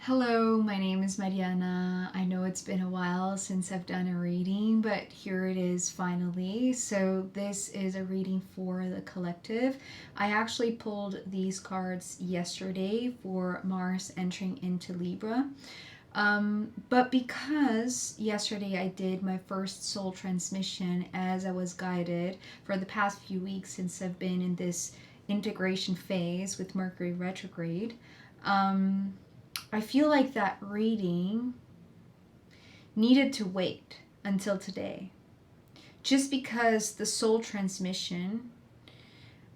Hello, my name is Mariana. I know it's been a while since I've done a reading, but here it is finally. So, this is a reading for the collective. I actually pulled these cards yesterday for Mars entering into Libra. But because yesterday I did my first soul transmission as I was guided for the past few weeks since I've been in this integration phase with Mercury retrograde, I feel like that reading needed to wait until today. Just because the soul transmission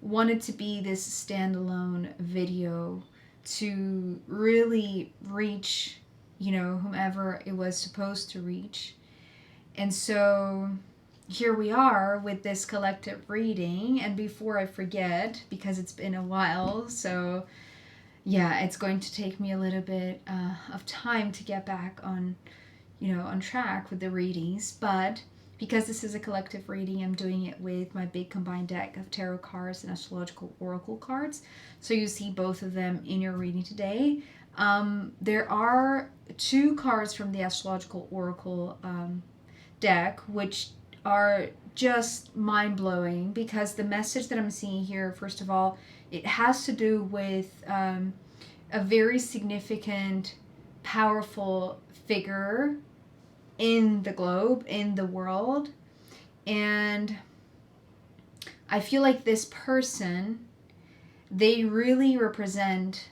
wanted to be this standalone video to really reach, whomever it was supposed to reach. And so here we are with this collective reading. And before I forget, because it's been a while, so yeah, it's going to take me a little bit of time to get back on, on track with the readings. But because this is a collective reading, I'm doing it with my big combined deck of tarot cards and astrological oracle cards. So you see both of them in your reading today. There are two cards from the astrological oracle deck, which are just mind-blowing because the message that I'm seeing here, first of all, it has to do with a very significant, powerful figure in the globe, in the world. And I feel like this person, they really represent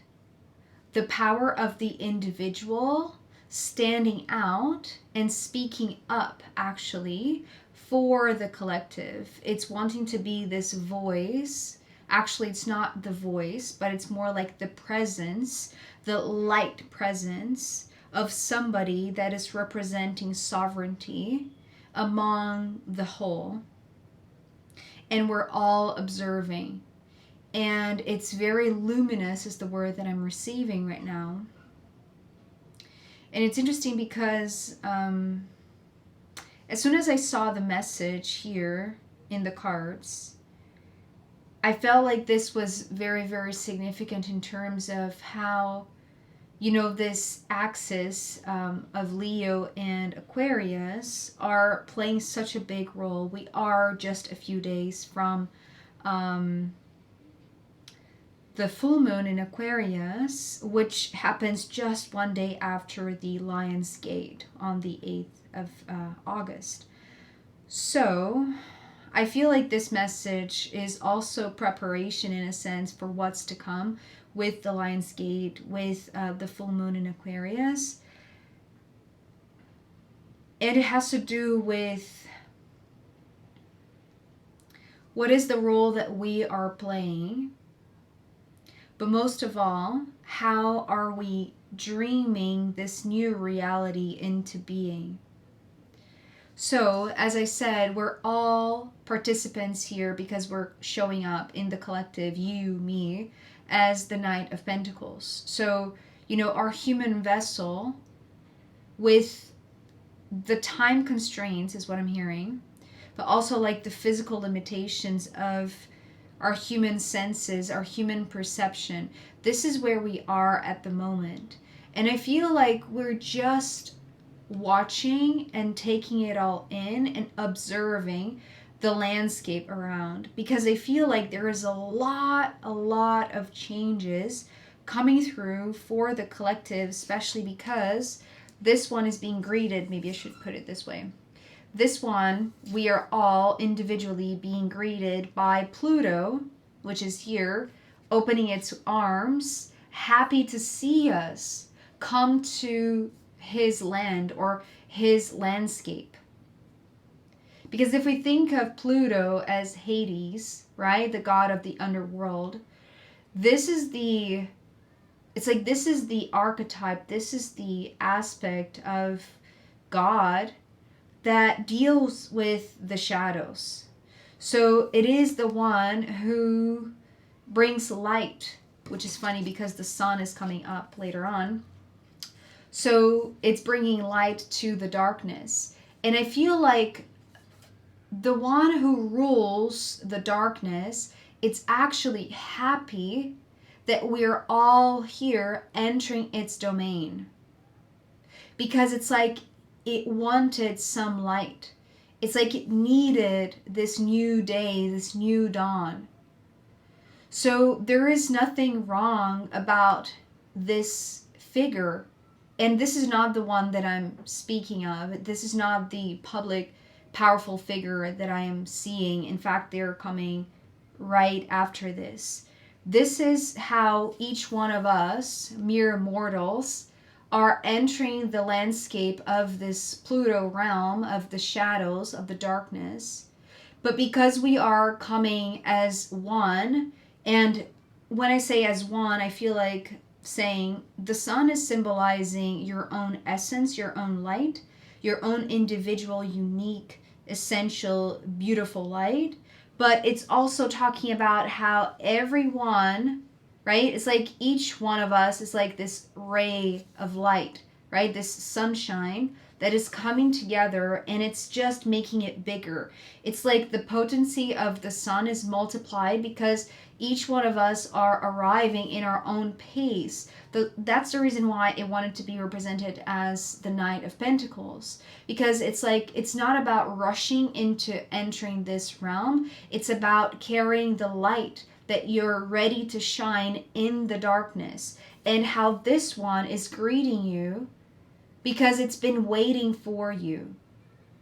the power of the individual standing out and speaking up, actually, for the collective. It's wanting to be this voice. Actually, it's not the voice, but it's more like the presence, the light presence of somebody that is representing sovereignty among the whole. And we're all observing. And it's very luminous is the word that I'm receiving right now. And it's interesting because as soon as I saw the message here in the cards, I felt like this was very, very significant in terms of how, this axis of Leo and Aquarius are playing such a big role. We are just a few days from the full moon in Aquarius, which happens just one day after the Lion's Gate on the 8th of August. So I feel like this message is also preparation in a sense for what's to come with the Lion's Gate, with the full moon in Aquarius. And it has to do with what is the role that we are playing. But most of all, how are we dreaming this new reality into being? So, as I said, we're all participants here because we're showing up in the collective, you, me, as the Knight of Pentacles. So, our human vessel with the time constraints is what I'm hearing, but also like the physical limitations of our human senses, our human perception. This is where we are at the moment. And I feel like we're just watching and taking it all in and observing the landscape around, because I feel like there is a lot of changes coming through for the collective, especially because this one is being greeted. Maybe I should put it this way. This one, we are all individually being greeted by Pluto, which is here, opening its arms, happy to see us come to his land or his landscape. Because if we think of Pluto as Hades, right, the god of the underworld, this is the archetype, this is the aspect of God that deals with the shadows. So it is the one who brings light, which is funny because the sun is coming up later on. So it's bringing light to the darkness. And I feel like the one who rules the darkness, it's actually happy that we're all here entering its domain. Because it's like it wanted some light. It's like it needed this new day, this new dawn. So there is nothing wrong about this figure. And this is not the one that I'm speaking of. This is not the public, powerful figure that I am seeing. In fact, they're coming right after this. This is how each one of us, mere mortals, are entering the landscape of this Pluto realm, of the shadows, of the darkness. But because we are coming as one, and when I say as one, I feel like saying the sun is symbolizing your own essence, your own light, your own individual, unique, essential, beautiful light. But it's also talking about how everyone, right? It's like each one of us is like this ray of light, right? This sunshine that is coming together, and it's just making it bigger. It's like the potency of the sun is multiplied because each one of us are arriving in our own pace. That's the reason why it wanted to be represented as the Knight of Pentacles, because it's like it's not about rushing into entering this realm. It's about carrying the light that you're ready to shine in the darkness, and how this one is greeting you because it's been waiting for you.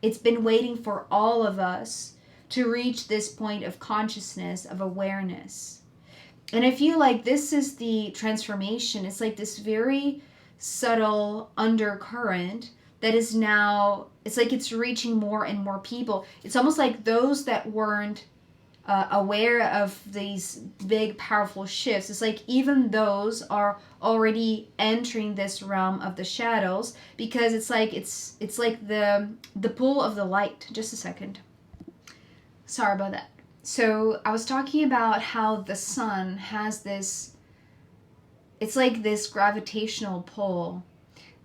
It's been waiting for all of us to reach this point of consciousness, of awareness. And I feel like this is the transformation. It's like this very subtle undercurrent that is now, it's like it's reaching more and more people. It's almost like those that weren't aware of these big powerful shifts, it's like even those are already entering this realm of the shadows, because it's like the pull of the light. Just a second, sorry about that. So I was talking about how the sun has this, it's like this gravitational pull.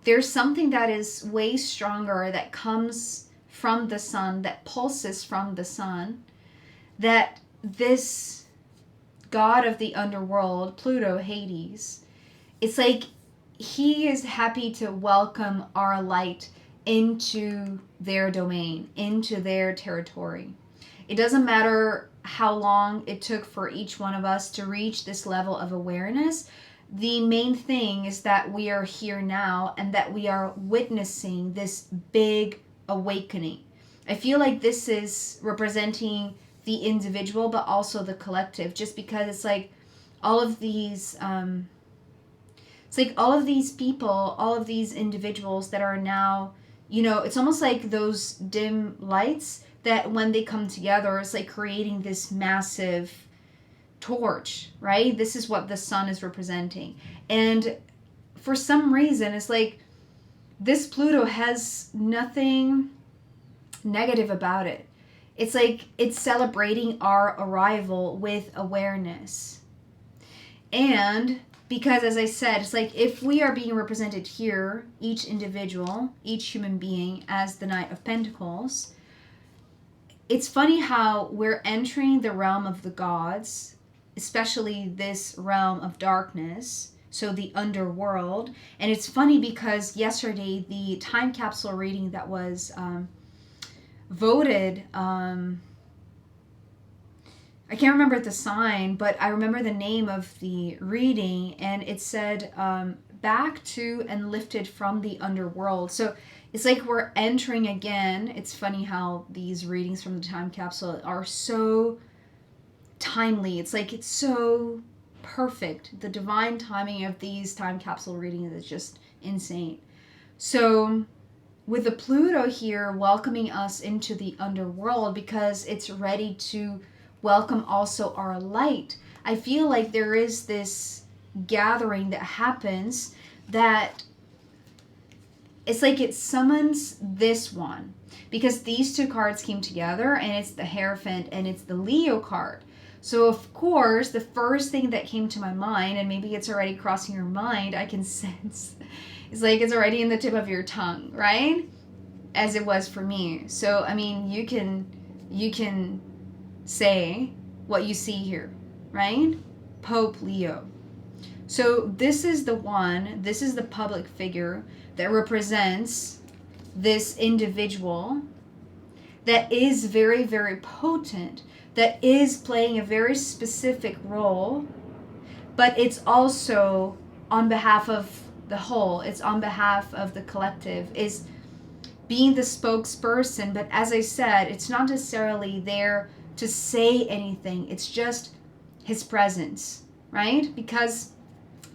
There's something that is way stronger that comes from the sun, that pulses from the sun, that this god of the underworld, Pluto, Hades, it's like he is happy to welcome our light into their domain, into their territory. It doesn't matter how long it took for each one of us to reach this level of awareness. The main thing is that we are here now and that we are witnessing this big awakening. I feel like this is representing the individual, but also the collective, just because it's like all of these, it's like all of these people, all of these individuals that are now, you know, it's almost like those dim lights that when they come together, it's like creating this massive torch, right? This is what the sun is representing. And for some reason, it's like this Pluto has nothing negative about it. It's like it's celebrating our arrival with awareness. And because, as I said, it's like if we are being represented here, each individual, each human being, as the Knight of Pentacles, it's funny how we're entering the realm of the gods, especially this realm of darkness, so the underworld. And it's funny because yesterday, the time capsule reading that was voted, I can't remember the sign, but I remember the name of the reading, and it said back to and lifted from the underworld. So it's like we're entering again. It's funny how these readings from the time capsule are so timely. It's like it's so perfect. The divine timing of these time capsule readings is just insane. So with the Pluto here welcoming us into the underworld because it's ready to welcome also our light, I feel like there is this gathering that happens that it's like it summons this one, because these two cards came together, and it's the Hierophant and it's the Leo card. So of course, the first thing that came to my mind, and maybe it's already crossing your mind, I can sense, it's like it's already in the tip of your tongue, right? As it was for me. So I mean, you can say what you see here, right? Pope Leo. So this is the one, this is the public figure that represents this individual that is very, very potent, that is playing a very specific role, but it's also on behalf of the whole, it's on behalf of the collective, is being the spokesperson. But as I said, it's not necessarily there to say anything, it's just his presence, right? Because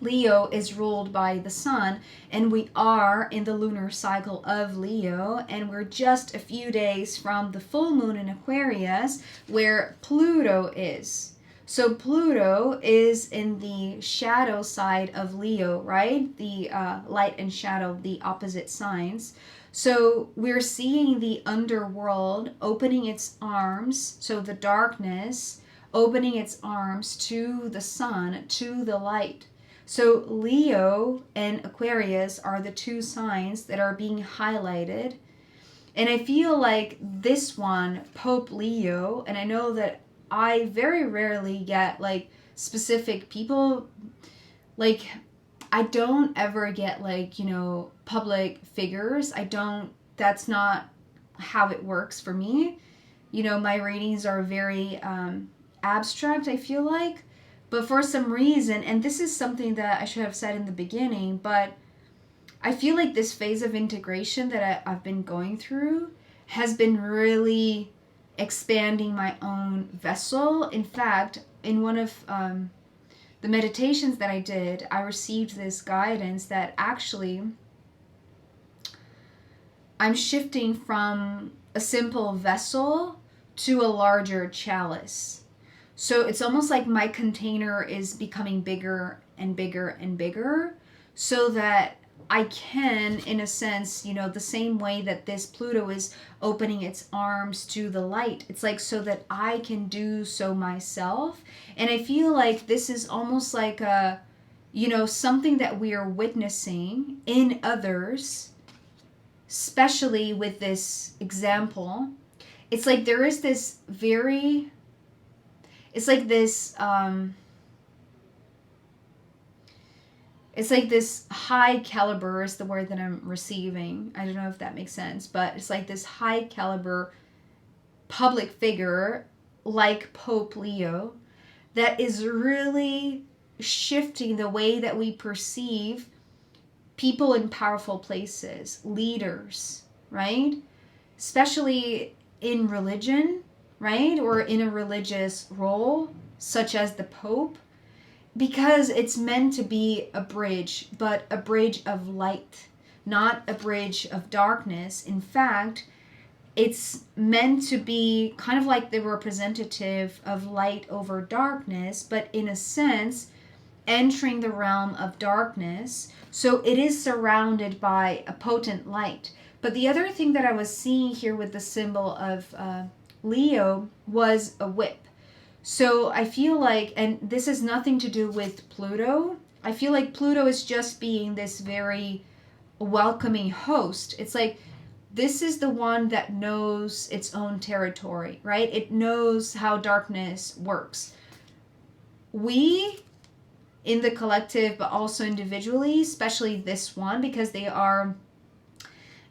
Leo is ruled by the sun, and we are in the lunar cycle of Leo, and we're just a few days from the full moon in Aquarius, where Pluto is. So Pluto is in the shadow side of Leo, right? The light and shadow, the opposite signs. So we're seeing the underworld opening its arms, so the darkness opening its arms to the sun, to the light. So Leo and Aquarius are the two signs that are being highlighted. And I feel like this one, Pope Leo, and I know that I very rarely get like specific people, like I don't ever get like, public figures. That's not how it works for me. My readings are very abstract, I feel like. But for some reason, and this is something that I should have said in the beginning, but I feel like this phase of integration that I've been going through has been really expanding my own vessel. In fact, in one of the meditations that I did, I received this guidance that actually I'm shifting from a simple vessel to a larger chalice. So it's almost like my container is becoming bigger and bigger and bigger, so that I can, in a sense, the same way that this Pluto is opening its arms to the light, it's like so that I can do so myself. And I feel like this is almost like a, something that we are witnessing in others, especially with this example. It's like there is this very... It's like this high caliber is the word that I'm receiving. I don't know if that makes sense, but it's like this high caliber public figure like Pope Leo that is really shifting the way that we perceive people in powerful places, leaders, right? Especially in religion, right? Or in a religious role, such as the Pope, because it's meant to be a bridge, but a bridge of light, not a bridge of darkness. In fact, it's meant to be kind of like the representative of light over darkness, but in a sense, entering the realm of darkness. So it is surrounded by a potent light. But the other thing that I was seeing here with the symbol of Leo was a whip. So I feel like, and this has nothing to do with Pluto, I feel like Pluto is just being this very welcoming host. It's like this is the one that knows its own territory, right? It knows how darkness works. We, in the collective, but also individually, especially this one, because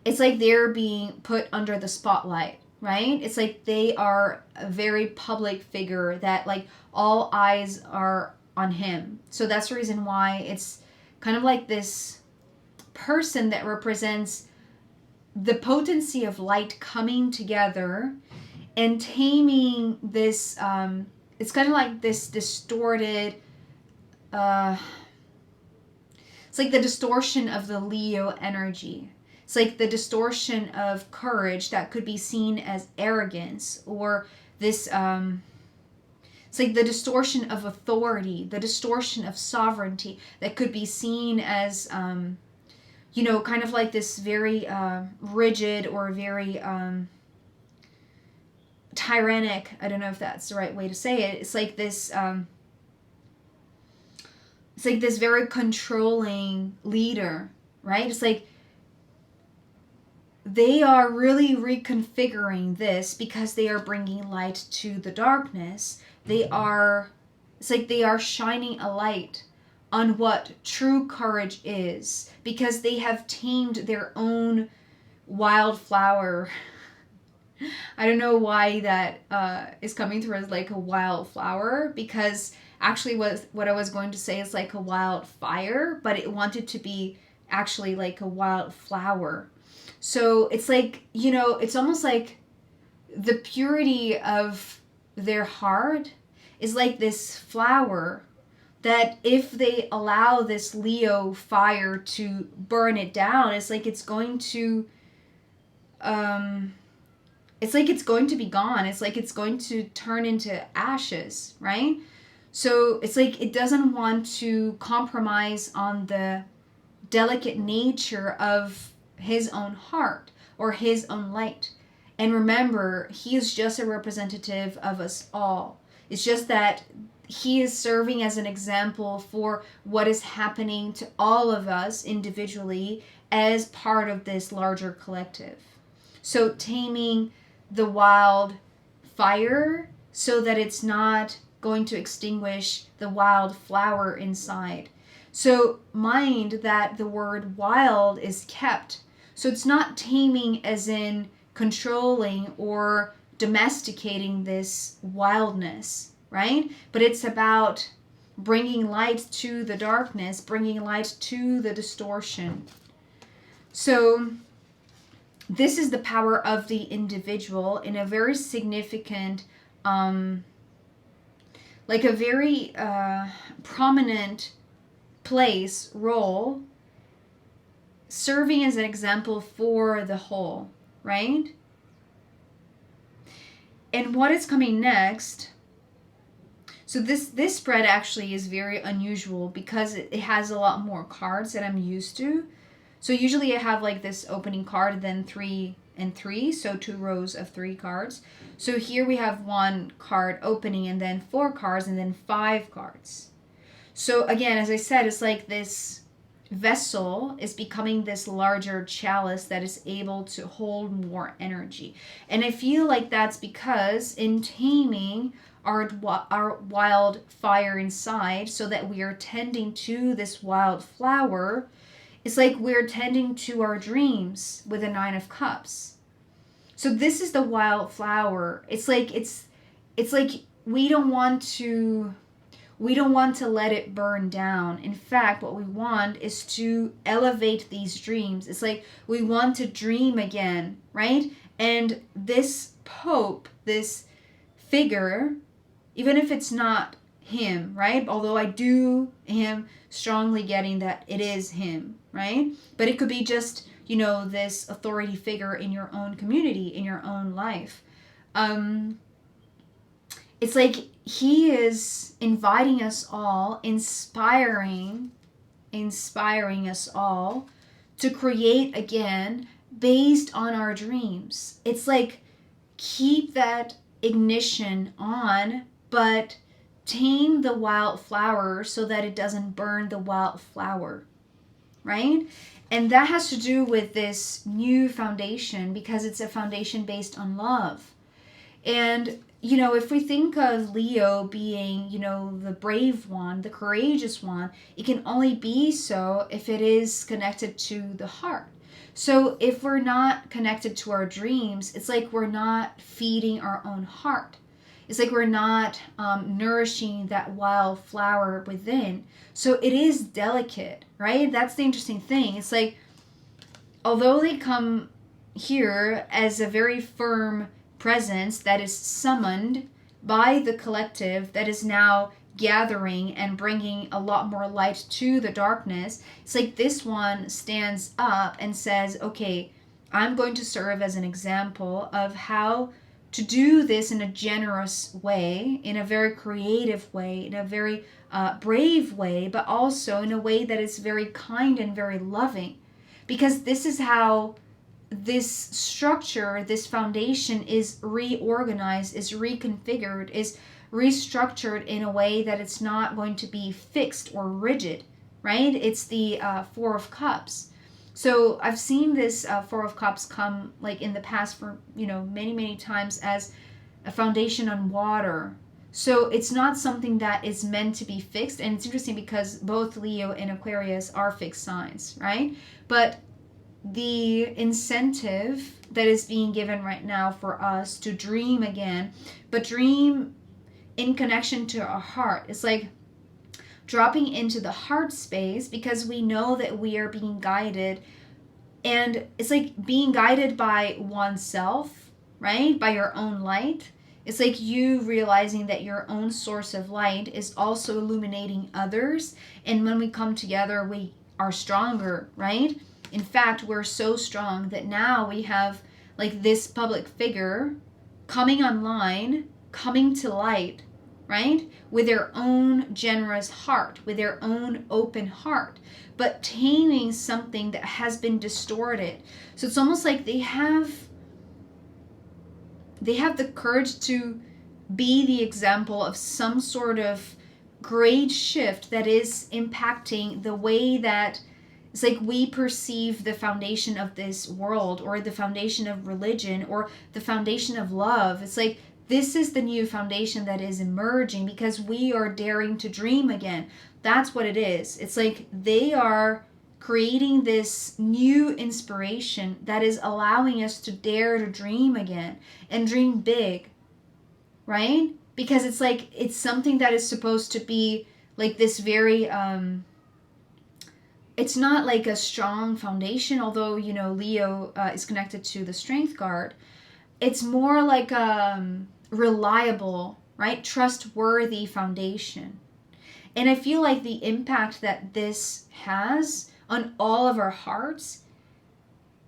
it's like they're being put under the spotlight, right? It's like they are a very public figure that like all eyes are on him. So that's the reason why it's kind of like this person that represents the potency of light coming together and taming this, it's kind of like this distorted, it's like the distortion of the Leo energy. It's like the distortion of courage that could be seen as arrogance, or this, it's like the distortion of authority, the distortion of sovereignty that could be seen as, kind of like this very rigid or very tyrannic. I don't know if that's the right way to say it. It's like this, very controlling leader, right? It's like they are really reconfiguring this because they are bringing light to the darkness. It's like they are shining a light on what true courage is, because they have tamed their own wildflower. I don't know why that is coming through as like a wildflower, because actually what I was going to say is like a wildfire, but it wanted to be actually like a wildflower. So it's like, it's almost like the purity of their heart is like this flower that if they allow this Leo fire to burn it down, it's like it's going to be gone. It's like it's going to turn into ashes, right? So it's like it doesn't want to compromise on the delicate nature of his own heart or his own light. And remember, he is just a representative of us all. It's just that he is serving as an example for what is happening to all of us individually as part of this larger collective. So taming the wild fire so that it's not going to extinguish the wild flower inside. So mind that the word wild is kept. So it's not taming as in controlling or domesticating this wildness, right? But it's about bringing light to the darkness, bringing light to the distortion. So this is the power of the individual in a very significant, like a very prominent place, role, serving as an example for the whole, right? And what is coming next? So this spread actually is very unusual because it has a lot more cards that I'm used to. So usually I have like this opening card, then 3 and 3, so 2 rows of 3 cards. So here we have 1 card opening and then 4 cards and then 5 cards. So again, as I said, it's like this vessel is becoming this larger chalice that is able to hold more energy. And I feel like that's because in taming our wild fire inside, so that we are tending to this wild flower, it's like we're tending to our dreams with the 9 of Cups. So this is the wild flower. It's like we don't want to let it burn down. In fact, what we want is to elevate these dreams. It's like we want to dream again, right? And this Pope, this figure, even if it's not him, right? Although I am strongly getting that it is him, right? But it could be just, this authority figure in your own community, in your own life. It's like he is inviting us all, inspiring us all to create again based on our dreams. It's like keep that ignition on, but tame the wild flower so that it doesn't burn the wild flower, right? And that has to do with this new foundation because it's a foundation based on love. And, if we think of Leo being, the brave one, the courageous one, it can only be so if it is connected to the heart. So if we're not connected to our dreams, it's like we're not feeding our own heart. It's like we're not nourishing that wild flower within. So it is delicate, right? That's the interesting thing. It's like, although they come here as a very firm presence that is summoned by the collective that is now gathering and bringing a lot more light to the darkness, it's like this one stands up and says, okay, I'm going to serve as an example of how to do this in a generous way, in a very creative way, in a very brave way, but also in a way that is very kind and very loving. Because this is how this structure, this foundation is reorganized, is reconfigured, is restructured in a way that it's not going to be fixed or rigid, right? It's the 4 of Cups. So I've seen this 4 of Cups come like in the past for, many, many times as a foundation on water. So it's not something that is meant to be fixed. And it's interesting because both Leo and Aquarius are fixed signs, right? But the incentive that is being given right now for us to dream again, but dream in connection to our heart. It's like dropping into the heart space, because we know that we are being guided, and it's like being guided by oneself, right? By your own light. It's like you realizing that your own source of light is also illuminating others, and when we come together, we are stronger, right? In fact, we're so strong that now we have like this public figure coming online, coming to light, right? With their own generous heart, with their own open heart, but taming something that has been distorted. So it's almost like they have the courage to be the example of some sort of great shift that is impacting the way that it's like we perceive the foundation of this world, or the foundation of religion, or the foundation of love. It's like this is the new foundation that is emerging because we are daring to dream again. That's what it is. It's like they are creating this new inspiration that is allowing us to dare to dream again and dream big, right? Because it's like it's something that is supposed to be like this very it's not like a strong foundation, although Leo is connected to the strength card. It's more like a reliable, right, trustworthy foundation. And I feel like the impact that this has on all of our hearts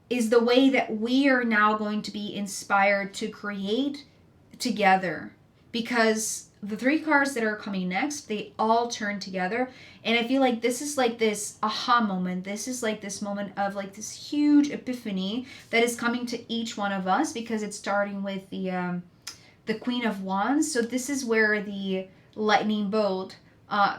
is the way that we are now going to be inspired to create together. Because the three cards that are coming next, they all turn together. And I feel like this is like this aha moment. This is like this moment of like this huge epiphany that is coming to each one of us, because it's starting with the Queen of Wands. So this is where the lightning bolt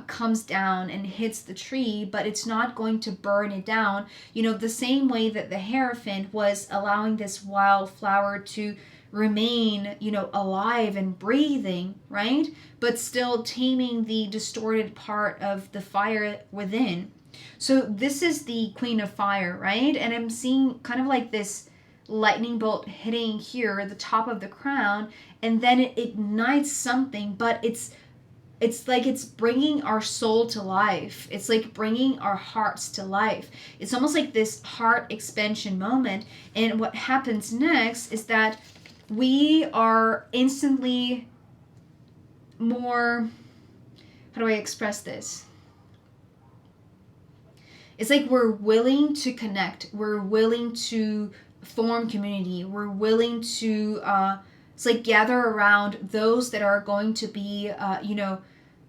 comes down and hits the tree, but it's not going to burn it down. The same way that the Hierophant was allowing this wildflower to remain, alive and breathing, right? But still taming the distorted part of the fire within. So this is the Queen of Fire, right? And I'm seeing kind of like this lightning bolt hitting here, the top of the crown, and then it ignites something, but it's like it's bringing our soul to life. It's like bringing our hearts to life. It's almost like this heart expansion moment. And what happens next is that we are instantly more, how do I express this? It's like we're willing to connect. We're willing to form community. We're willing to, it's like gather around those that are going to be,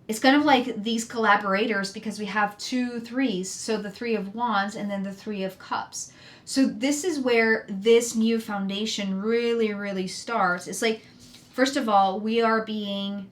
it's kind of like these collaborators, because we have 2 threes. So the 3 of Wands and then the 3 of Cups. So this is where this new foundation really, really starts. It's like, first of all, we are being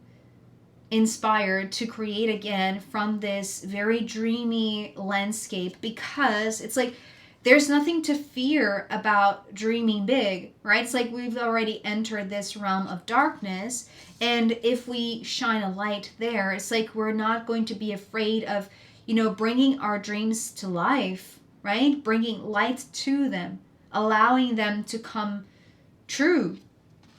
inspired to create again from this very dreamy landscape, because it's like there's nothing to fear about dreaming big, right? It's like we've already entered this realm of darkness, and if we shine a light there, it's like we're not going to be afraid of, bringing our dreams to life, right? Bringing light to them, allowing them to come true.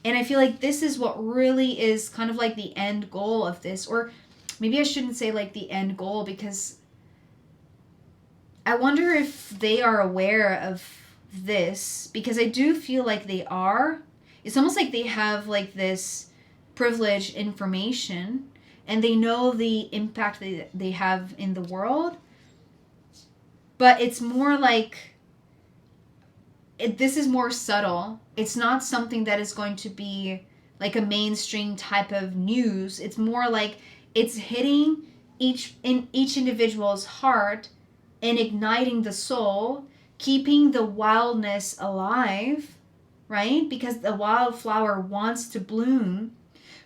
And I feel like this is what really is kind of like the end goal of this. Or maybe I shouldn't say like the end goal, because I wonder if they are aware of this, because I do feel like they are. It's almost like they have like this privileged information, and they know the impact that they have in the world. But it's more like, this is more subtle. It's not something that is going to be like a mainstream type of news. It's more like it's hitting each individual's heart and igniting the soul, keeping the wildness alive, right? Because the wildflower wants to bloom,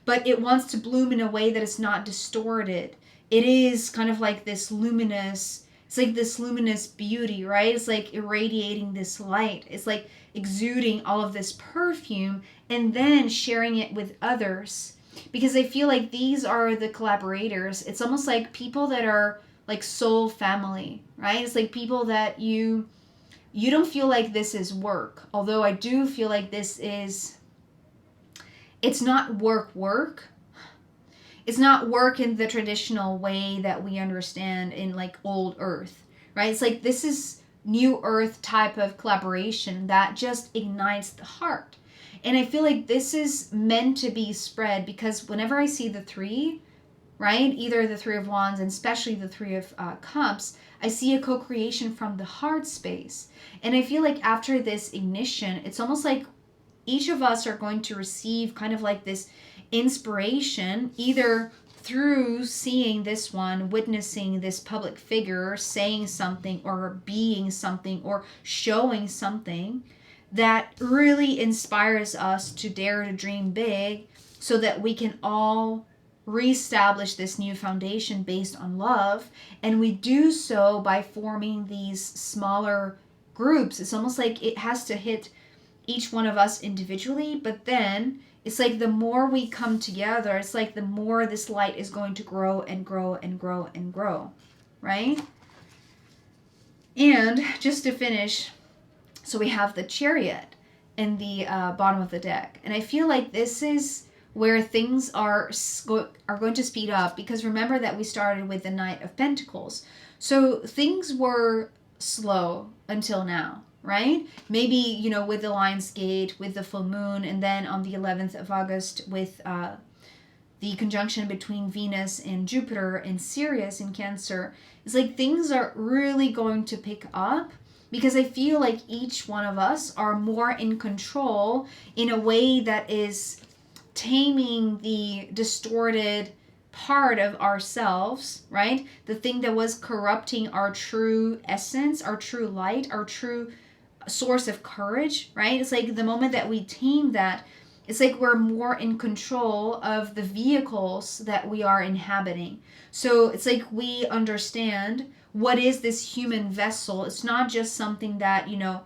but it wants to bloom in a way that is not distorted. It is kind of like this luminous, it's like this luminous beauty, right? It's like irradiating this light. It's like exuding all of this perfume and then sharing it with others. because I feel like these are the collaborators. It's almost like people that are like soul family, right? It's like people that you don't feel like this is work. Although I do feel like this is, it's not work. It's not work in the traditional way that we understand in like old earth, right? It's like this is new earth type of collaboration that just ignites the heart. And I feel like this is meant to be spread, because whenever I see the three, right, either the Three of Wands and especially the Three of Cups, I see a co-creation from the heart space. And I feel like after this ignition, it's almost like each of us are going to receive kind of like this inspiration, either through seeing this one, witnessing this public figure saying something or being something or showing something that really inspires us to dare to dream big, so that we can all reestablish this new foundation based on love. And we do so by forming these smaller groups. It's almost like it has to hit each one of us individually, but then it's like the more we come together, it's like the more this light is going to grow and grow and grow and grow, right? And just to finish, so we have the Chariot in the bottom of the deck. And I feel like this is where things are going to speed up, because remember that we started with the Knight of Pentacles. So things were slow until now, right? Maybe, you know, with the Lion's Gate, with the full moon, and then on the 11th of August with the conjunction between Venus and Jupiter and Sirius in Cancer. It's like things are really going to pick up, because I feel like each one of us are more in control in a way that is taming the distorted part of ourselves, right? The thing that was corrupting our true essence, our true light, our true source of courage, right? It's like the moment that we tame that, it's like we're more in control of the vehicles that we are inhabiting. So it's like we understand what is this human vessel. It's not just something that, you know,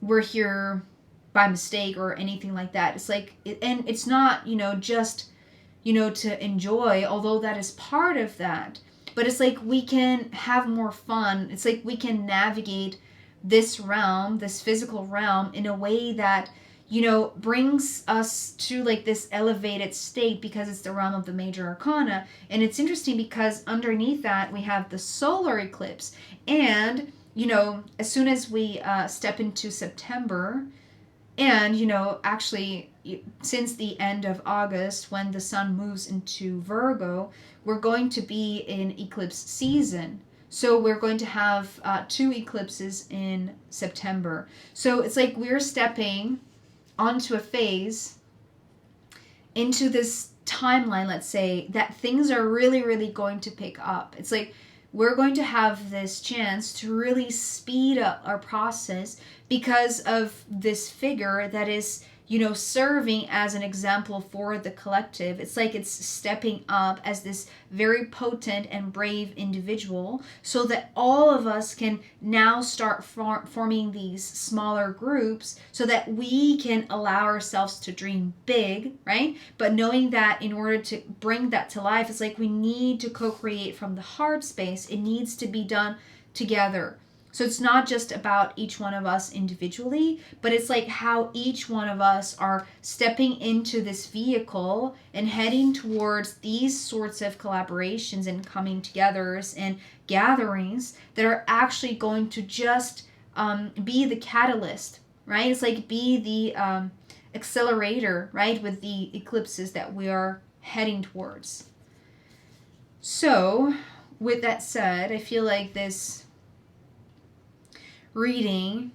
we're here by mistake or anything like that. It's like, and it's not, you know, just, you know, to enjoy, although that is part of that. But it's like we can have more fun. It's like we can navigate this realm, this physical realm, in a way that, you know, brings us to like this elevated state, because it's the realm of the major arcana. And it's interesting because underneath that we have the solar eclipse. And, you know, as soon as we step into September, and, you know, actually since the end of August, when the sun moves into Virgo, we're going to be in eclipse season. So we're going to have 2 eclipses in September. So it's like we're stepping onto a phase, into this timeline, let's say, that things are really, really going to pick up. It's like we're going to have this chance to really speed up our process because of this figure that is, you know, serving as an example for the collective. It's like it's stepping up as this very potent and brave individual, so that all of us can now start forming these smaller groups, so that we can allow ourselves to dream big, right? But knowing that in order to bring that to life, it's like we need to co-create from the heart space. It needs to be done together. So it's not just about each one of us individually, but it's like how each one of us are stepping into this vehicle and heading towards these sorts of collaborations and coming togethers and gatherings that are actually going to just be the catalyst, right? It's like be the accelerator, right, with the eclipses that we are heading towards. So with that said, I feel like this reading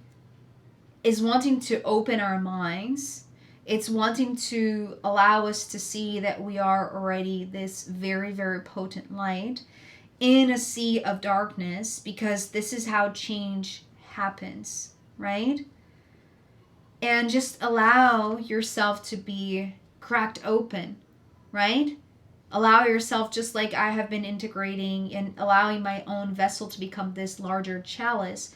is wanting to open our minds. It's wanting to allow us to see that we are already this very, very potent light in a sea of darkness, because this is how change happens, right? And just allow yourself to be cracked open, right? Allow yourself, just like I have been integrating and allowing my own vessel to become this larger chalice.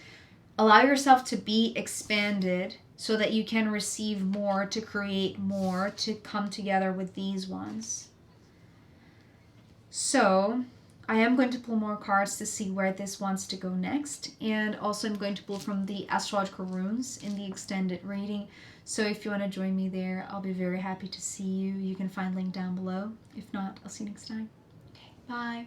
Allow yourself to be expanded so that you can receive more, to create more, to come together with these ones. So I am going to pull more cards to see where this wants to go next. And also I'm going to pull from the astrological runes in the extended reading. So if you want to join me there, I'll be very happy to see you. You can find link down below. If not, I'll see you next time. Okay, bye.